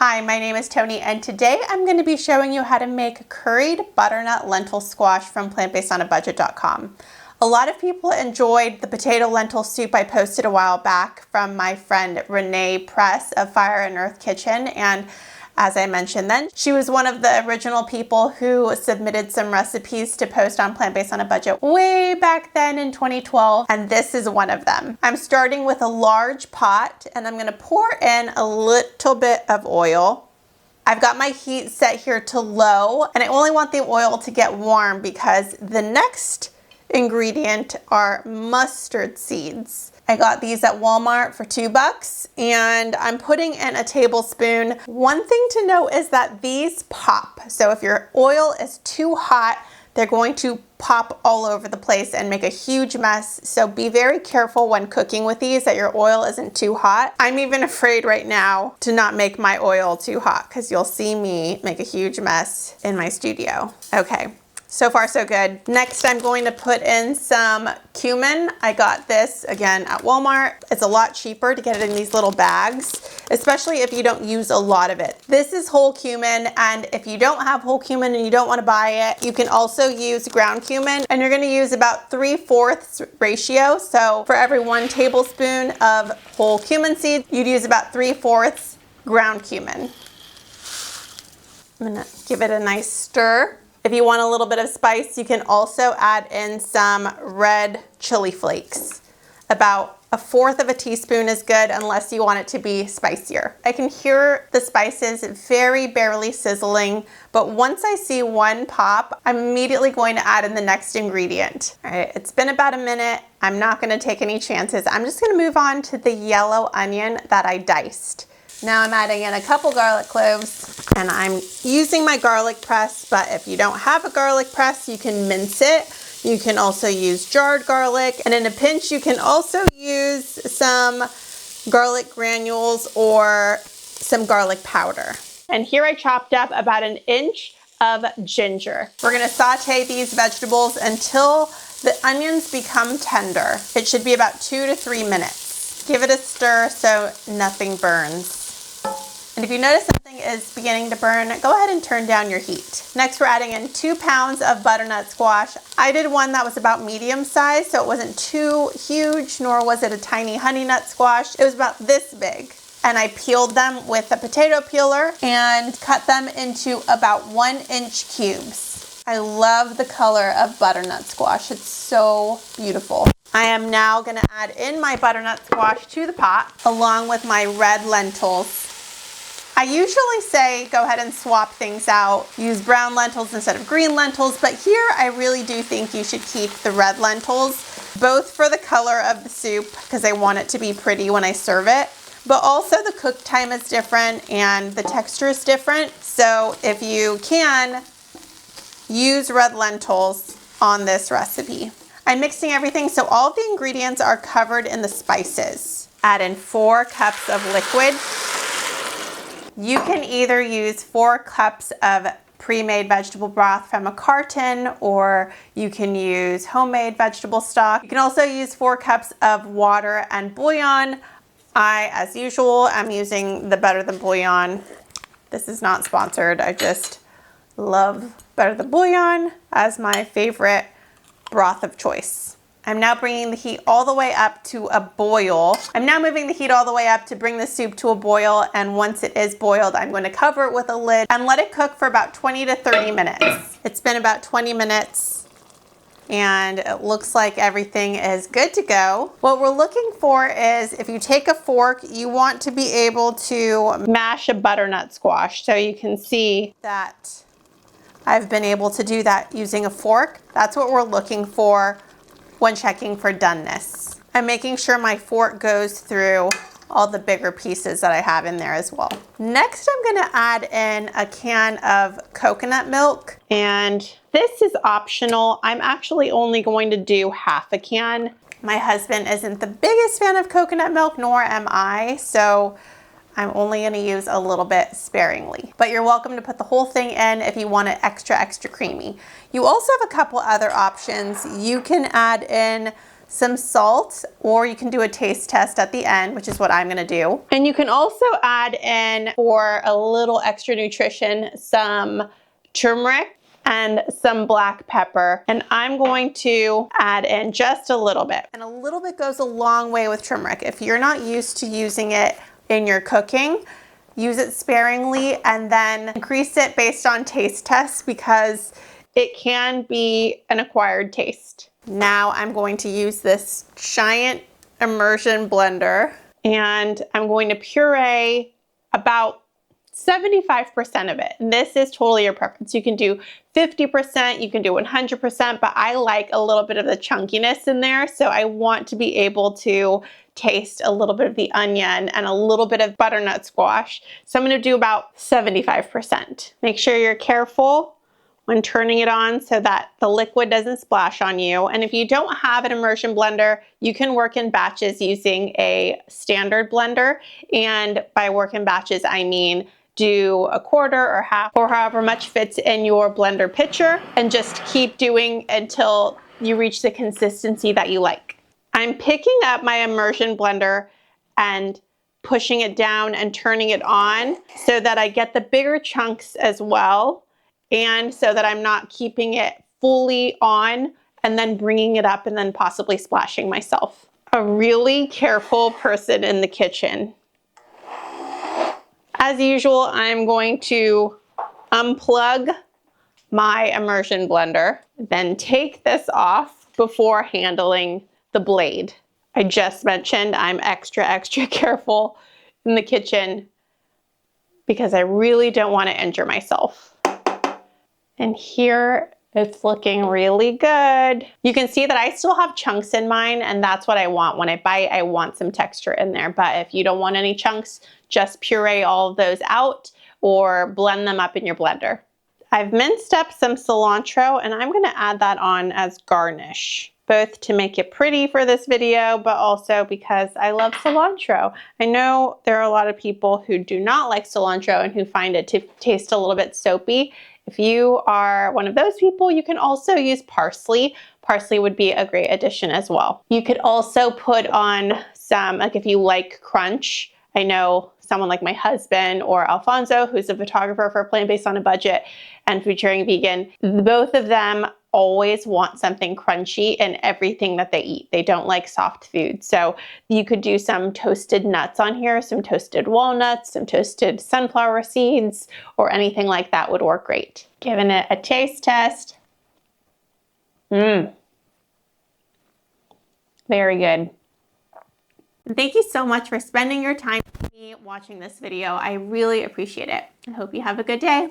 Hi, my name is Tony, and today I'm going to be showing you how to make curried butternut lentil squash from plantbasedonabudget.com. A lot of people enjoyed the potato lentil soup I posted a while back from my friend Renee Press of Fire and Earth Kitchen, and as I mentioned then, she was one of the original people who submitted some recipes to post on Plant Based on a Budget way back then in 2012, and this is one of them. I'm starting with a large pot, and I'm gonna pour in a little bit of oil. I've got my heat set here to low, and I only want the oil to get warm because the next ingredient are mustard seeds. I got these at Walmart for $2, and I'm putting in a tablespoon. One thing to note is that these pop. So if your oil is too hot, they're going to pop all over the place and make a huge mess. So be very careful when cooking with these that your oil isn't too hot. I'm even afraid right now to not make my oil too hot because you'll see me make a huge mess in my studio. Okay. So far so good. Next I'm going to put in some cumin. I got this again at Walmart. It's a lot cheaper to get it in these little bags, especially if you don't use a lot of it. This is whole cumin, and if you don't have whole cumin and you don't want to buy it, you can also use ground cumin, and you're going to use about 3/4 ratio. So for every 1 tablespoon of whole cumin seeds, you'd use about 3/4 ground cumin. I'm going to give it a nice stir. If you want a little bit of spice, you can also add in some red chili flakes. About 1/4 teaspoon is good unless you want it to be spicier. I can hear the spices very barely sizzling, but once I see one pop, I'm immediately going to add in the next ingredient. All right, it's been about a minute. I'm not gonna take any chances. I'm just gonna move on to the yellow onion that I diced. Now I'm adding in a couple garlic cloves, and I'm using my garlic press, but if you don't have a garlic press, you can mince it. You can also use jarred garlic, and in a pinch, you can also use some garlic granules or some garlic powder. And here I chopped up about 1 inch of ginger. We're gonna saute these vegetables until the onions become tender. It should be about 2 to 3 minutes. Give it a stir so nothing burns. And if you notice something is beginning to burn, go ahead and turn down your heat. Next, we're adding in 2 pounds of butternut squash. I did one that was about medium size, so it wasn't too huge, nor was it a tiny honey nut squash. It was about this big. And I peeled them with a potato peeler and cut them into about 1-inch cubes. I love the color of butternut squash. It's so beautiful. I am now gonna add in my butternut squash to the pot, along with my red lentils. I usually say go ahead and swap things out, use brown lentils instead of green lentils, but here I really do think you should keep the red lentils, both for the color of the soup, because I want it to be pretty when I serve it, but also the cook time is different and the texture is different. So if you can, use red lentils on this recipe. I'm mixing everything so all of the ingredients are covered in the spices. Add in 4 cups of liquid. You can either use 4 cups of pre-made vegetable broth from a carton, or you can use homemade vegetable stock. You can also use 4 cups of water and bouillon. I, as usual, am using the Better Than Bouillon. This is not sponsored. I just love Better Than Bouillon as my favorite broth of choice. I'm now bringing the heat all the way up to a boil. I'm now moving the heat all the way up to bring the soup to a boil, and once it is boiled, I'm going to cover it with a lid and let it cook for about 20 to 30 minutes. It's been about 20 minutes, and it looks like everything is good to go. What we're looking for is, if you take a fork, you want to be able to mash a butternut squash. So you can see that I've been able to do that using a fork. That's what we're looking for when checking for doneness. I'm making sure my fork goes through all the bigger pieces that I have in there as well. Next, I'm gonna add in a can of coconut milk, and this is optional. I'm actually only going to do half a can. My husband isn't the biggest fan of coconut milk, nor am I, so I'm only gonna use a little bit sparingly, but you're welcome to put the whole thing in if you want it extra, extra creamy. You also have a couple other options. You can add in some salt, or you can do a taste test at the end, which is what I'm gonna do. And you can also add in, for a little extra nutrition, some turmeric and some black pepper. And I'm going to add in just a little bit. And a little bit goes a long way with turmeric. If you're not used to using it in your cooking, use it sparingly and then increase it based on taste tests, because it can be an acquired taste. Now I'm going to use this giant immersion blender and I'm going to puree about 75% of it. And this is totally your preference. You can do 50%, you can do 100%, but I like a little bit of the chunkiness in there. So I want to be able to taste a little bit of the onion and a little bit of butternut squash. So I'm gonna do about 75%. Make sure you're careful when turning it on so that the liquid doesn't splash on you. And if you don't have an immersion blender, you can work in batches using a standard blender. And by work in batches, I mean do a quarter or half or however much fits in your blender pitcher, and just keep doing until you reach the consistency that you like. I'm picking up my immersion blender and pushing it down and turning it on so that I get the bigger chunks as well, and so that I'm not keeping it fully on and then bringing it up and then possibly splashing myself. A really careful person in the kitchen. As usual, I'm going to unplug my immersion blender, then take this off before handling the blade. I just mentioned I'm extra careful in the kitchen because I really don't want to injure myself. And here it's looking really good. You can see that I still have chunks in mine, and that's what I want. When I bite, I want some texture in there. But if you don't want any chunks, just puree all of those out or blend them up in your blender. I've minced up some cilantro and I'm gonna add that on as garnish, both to make it pretty for this video, but also because I love cilantro. I know there are a lot of people who do not like cilantro and who find it to taste a little bit soapy. If you are one of those people, you can also use parsley. Parsley would be a great addition as well. You could also put on some, like if you like crunch, I know someone like my husband or Alfonso, who's a photographer for Plant-Based on a Budget and Featuring Vegan, both of them always want something crunchy in everything that they eat. They don't like soft food. So you could do some toasted nuts on here, some toasted walnuts, some toasted sunflower seeds, or anything like that would work great. Giving it a taste test. Very good. Thank you so much for spending your time with me watching this video. I really appreciate it. I hope you have a good day.